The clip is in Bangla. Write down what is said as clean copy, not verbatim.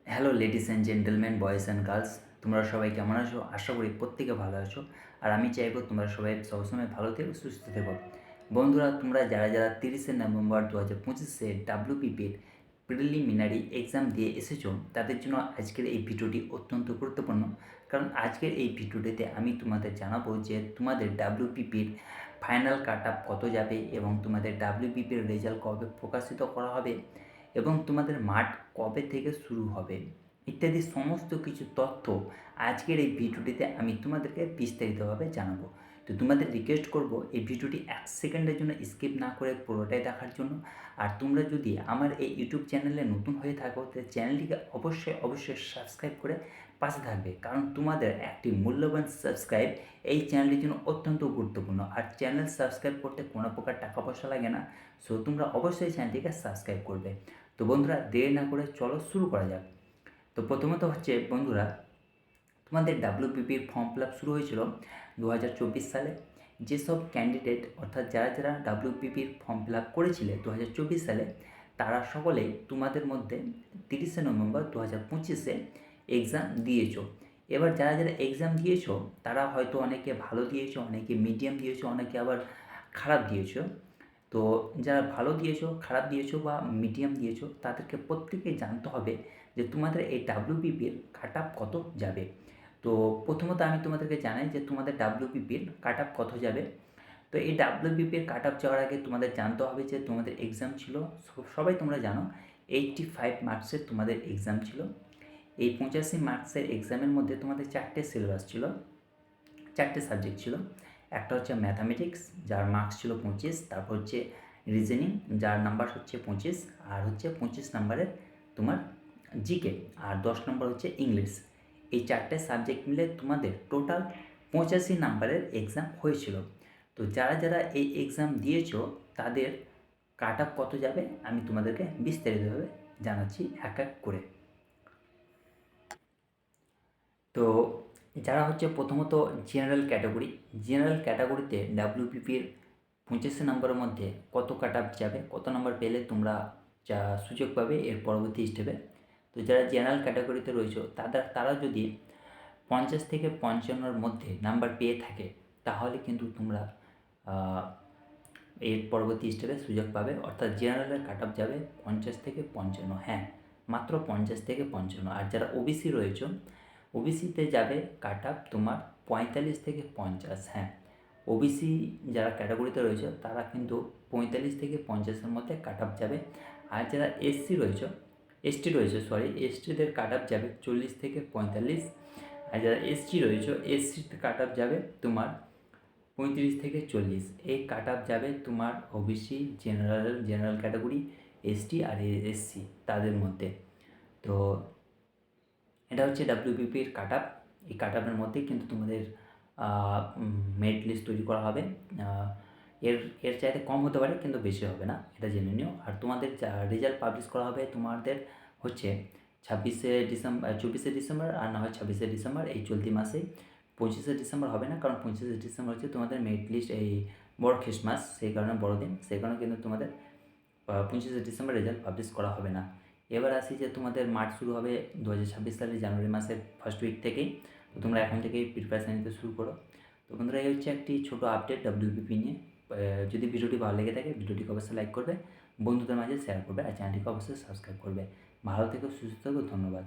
Hello ladies and gentleman, boys and girls, তোমরা সবাই কেমন আছো? আশা করি প্রত্যেকে ভালো আছো। আর আমি চাইবো তোমরা সবাই সবসময় ভালো থেকো, সুস্থ থেকো। বন্ধুরা, তোমরা যারা যারা 30শে নভেম্বর 2025-এ ডাব্লিউবিপির প্রিলিমিনারি এক্সাম দিয়ে এসেছো, তাদের জন্য আজকের এই ভিডিওটি অত্যন্ত গুরুত্বপূর্ণ। কারণ আজকের এই ভিডিওটিতে আমি তোমাদের জানাবো যে তোমাদের ডাব্লিউবিপির ফাইনাল কাট অফ কত যাবে এবং তোমাদের ডাব্লিউবিপির রেজাল্ট কবে প্রকাশিত করা হবে এবং তোমাদের মাঠ কবে থেকে শুরু হবে ইত্যাদি সমস্ত কিছু তথ্য আজকের এই ভিডিওটিতে আমি তোমাদেরকে বিস্তারিতভাবে জানাবো। তো তোমাদের রিকোয়েস্ট করব এই ভিডিওটি 1 সেকেন্ডের জন্য স্কিপ না করে পুরোটাই দেখার জন্য। আর তোমরা যদি আমার এই ইউটিউব চ্যানেলে নতুন হয়ে থাকো তাহলে চ্যানেলটিকে অবশ্যই সাবস্ক্রাইব করে পাশে থাকবে, কারণ তোমাদের একটি মূল্যবান সাবস্ক্রাইব এই চ্যানেলটির জন্য অত্যন্ত গুরুত্বপূর্ণ। আর চ্যানেল সাবস্ক্রাইব করতে কোনো প্রকার টাকা পয়সা লাগে না, সো তোমরা অবশ্যই চ্যানেলটিকে সাবস্ক্রাইব করবে। তো বন্ধুরা, দেরি না করে চলো শুরু করা যাক। তো প্রথমত হচ্ছে বন্ধুরা, তোমাদের ডাব্লিউবিপির ফর্ম ফিল আপ শুরু হয়েছিল 2024 সালে। যেসব ক্যান্ডিডেট অর্থাৎ যারা যারা ডাব্লিউবিপির ফর্ম ফিল আপ করেছিলে 2024 সালে, তারা সকলেই তোমাদের মধ্যে 30শে নভেম্বর 2025-এ এক্সাম দিয়েছো। এবার যারা যারা এক্সাম দিয়েছো তারা হয়তো অনেকে ভালো দিয়েছো, অনেকে মিডিয়াম দিয়েছো, অনেকে আবার খারাপ দিয়েছো। তো যারা ভালো দিয়েছো, খারাপ দিয়েছো বা মিডিয়াম দিয়েছো, তাদেরকে প্রত্যেকেই জানতে হবে যে তোমাদের এই ডাব্লিউবিপির কাট অফ কত যাবে। তো প্রথমত আমি তোমাদেরকে জানাই যে তোমাদের ডাব্লিউবিপির কাট অফ কত যাবে। তো এই ডাব্লিউবিপির কাট অফ যাওয়ার আগে তোমাদের জানতে হবে যে তোমাদের এক্সাম ছিল, সবাই তোমরা জানো, 85 মার্কসের তোমাদের এক্সাম ছিল। এই 85 মার্কসের এক্সামের মধ্যে তোমাদের 4টে সিলেবাস ছিল, 4টে সাবজেক্ট ছিল। একটা হচ্ছে ম্যাথামেটিক্স, যার মার্কস ছিল 25, তারপর হচ্ছে রিজনিং, যার নাম্বার হচ্ছে 25, আর হচ্ছে 25 নাম্বারের তোমার জিকে, আর 10 নম্বর হচ্ছে ইংলিশ। এই 4টে সাবজেক্ট মিলে তোমাদের টোটাল 85 নাম্বারের এক্সাম হয়েছিল। তো যারা যারা এই এক্সাম দিয়েছো তাদের কাট অফ কত যাবে আমি তোমাদেরকে বিস্তারিতভাবে জানাচ্ছি এক এক করে। তো যারা হচ্ছে প্রথমত জেনারেল ক্যাটাগরিতে ডাব্লিউবিপির 85 নম্বরের মধ্যে কত কাট অফ যাবে, কত নম্বর পেলে তোমরা যা সুযোগ পাবে এর পরবর্তী স্টেপে। তো যারা জেনারেল ক্যাটাগরিতে রয়েছে তারা যদি 50 থেকে 55-র মধ্যে নাম্বার পেয়ে থাকে, তাহলে কিন্তু তোমরা এর পরবর্তী স্টেপে সুযোগ পাবে। অর্থাৎ জেনারেলের কাট অফ যাবে 50 থেকে 55, হ্যাঁ, মাত্র 50 থেকে 55। আর যারা ওবিসি রয়েছে, ওবিসিতে যাবে কাট অফ তোমার 45 থেকে 50, হ্যাঁ। ওবিসি যারা ক্যাটাগরিতে রয়েছে তারা কিন্তু 45 থেকে 50-এর মধ্যে কাট অফ যাবে। আর যারা এসটিদের কাট অফ যাবে 40 থেকে 45। আর যারা এসটি রয়েছে, এসটিতে কাট অফ যাবে তোমার 35 থেকে 40। এই কাট অফ যাবে তোমার ওবিসি, জেনারেল ক্যাটাগরি, এসটি আর এসসি তাদের মধ্যে। তো এটা হচ্ছে ডাব্লিউবিপির কাট অফ। এই কাট অফের মধ্যেই কিন্তু তোমাদের মেরিট লিস্ট তৈরি করা হবে। এর এর চাইতে কম হতে পারে কিন্তু বেশি হবে না, এটা জেনে নিও। আর তোমাদের রেজাল্ট পাবলিশ করা হবে তোমাদের হচ্ছে 24শে ডিসেম্বর, আর না হয় 26শে ডিসেম্বর এই চলতি মাসেই। 25শে ডিসেম্বর হবে না, কারণ 25শে ডিসেম্বর হচ্ছে তোমাদের মেরিট লিস্ট, এই বড় খ্রিসমাস, সেই কারণে বড়দিন, সেই কারণে কিন্তু তোমাদের 25শে ডিসেম্বর রেজাল্ট পাবলিশ করা হবে না। এবার আসি যে তোমাদের মার্চ শুরু হবে 2026 সালের জানুয়ারি মাসের ফার্স্ট উইক থেকেই। তো তোমরা এখন থেকেই প্রিপারেশান নিতে শুরু করো। তো বন্ধুরা, এই হচ্ছে একটি ছোটো আপডেট ডাব্লিউবিপি নিয়ে। যদি ভিডিওটি ভালো লেগে থাকে ভিডিওটিকে অবশ্যই লাইক করবে, বন্ধুদের মাঝে শেয়ার করবে, আর চ্যানেলটিকে অবশ্যই সাবস্ক্রাইব করবে। ভালো থেকো, সুস্থ থেকো, ধন্যবাদ।